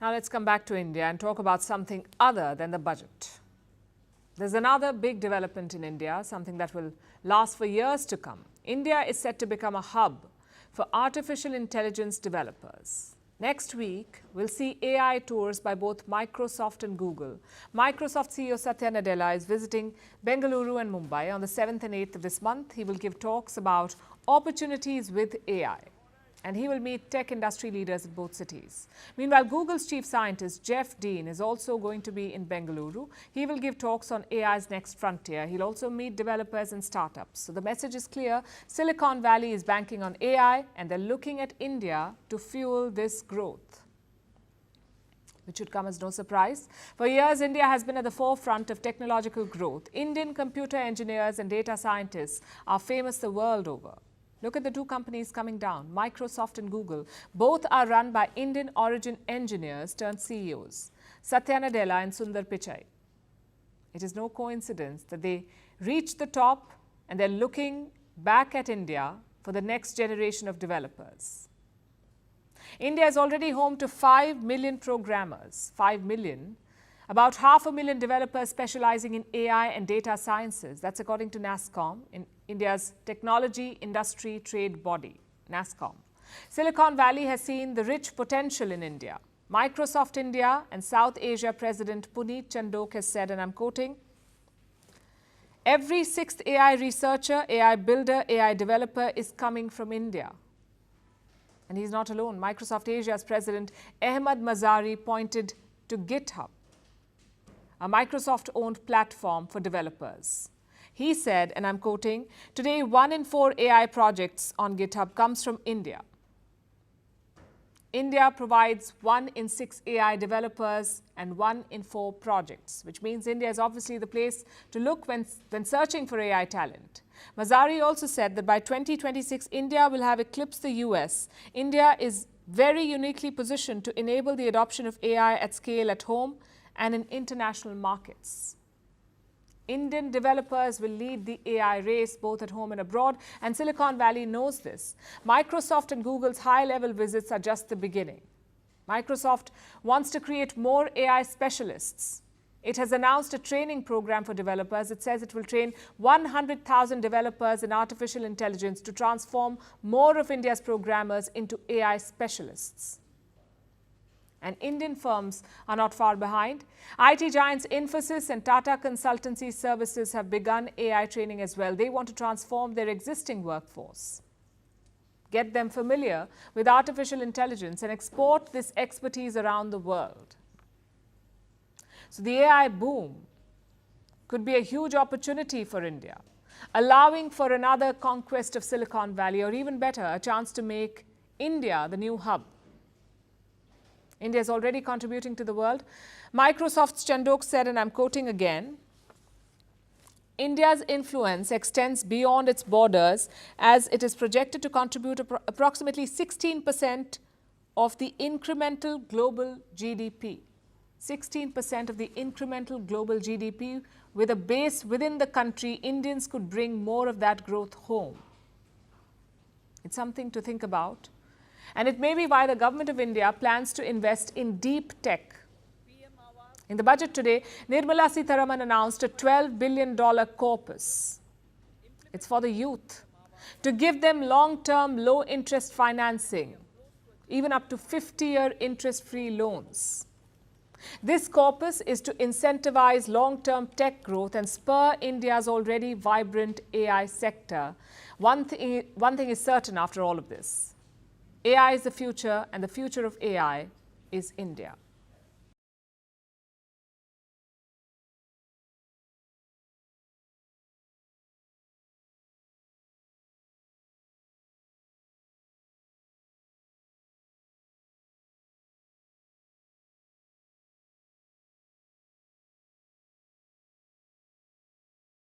Now let's come back to India and talk about something other than the budget. There's another big development in India, something that will last for years to come. India is set to become a hub for artificial intelligence developers. Next week, we'll see AI tours by both Microsoft and Google. Microsoft CEO Satya Nadella is visiting Bangaluru and Mumbai on the 7th and 8th of this month. He will give talks about opportunities with AI. And he will meet tech industry leaders in both cities. Meanwhile, Google's chief scientist, Jeff Dean, is also going to be in Bangaluru. He will give talks on AI's next frontier. He'll also meet developers and startups. So the message is clear. Silicon Valley is banking on AI, and they're looking at India to fuel this growth, which should come as no surprise. For years, India has been at the forefront of technological growth. Indian computer engineers and data scientists are famous the world over. Look at the two companies coming down, Microsoft and Google. Both are run by Indian origin engineers turned CEOs, Satya Nadella and Sundar Pichai. It is no coincidence that they reached the top and they're looking back at India for the next generation of developers. India is already home to 5 million programmers, 5 million. About 500,000 developers specializing in AI and data sciences. That's according to NASSCOM, in India's technology industry trade body, NASSCOM. Silicon Valley has seen the rich potential in India. Microsoft India and South Asia President Puneet Chandok has said, and I'm quoting, "Every sixth AI researcher, AI builder, AI developer is coming from India." And he's not alone. Microsoft Asia's President Ahmed Mazari pointed to GitHub, a Microsoft-owned platform for developers. He said, and I'm quoting, "Today, 1 in 4 AI projects on GitHub comes from India. India provides 1 in 6 AI developers and 1 in 4 projects," which means India is obviously the place to look when searching for AI talent. Mazari also said that by 2026, India will have eclipsed the US. India is very uniquely positioned to enable the adoption of AI at scale at home and in international markets. Indian developers will lead the AI race both at home and abroad, and Silicon Valley knows this. Microsoft and Google's high-level visits are just the beginning. Microsoft wants to create more AI specialists. It has announced a training program for developers. It says it will train 100,000 developers in artificial intelligence to transform more of India's programmers into AI specialists. And Indian firms are not far behind. IT giants Infosys and Tata Consultancy Services have begun AI training as well. They want to transform their existing workforce, get them familiar with artificial intelligence and export this expertise around the world. So the AI boom could be a huge opportunity for India, allowing for another conquest of Silicon Valley, or even better, a chance to make India the new hub. India is already contributing to the world. Microsoft's Chandok said, and I'm quoting again, "India's influence extends beyond its borders as it is projected to contribute approximately 16% of the incremental global GDP. 16% of the incremental global GDP. With a base within the country, Indians could bring more of that growth home." It's something to think about. And it may be why the government of India plans to invest in deep tech. In the budget today, Nirmala Sitharaman announced a $12 billion corpus. It's for the youth, to give them long-term, low-interest financing, even up to 50-year interest-free loans. This corpus is to incentivize long-term tech growth and spur India's already vibrant AI sector. One thing is certain after all of this: AI is the future, and the future of AI is India.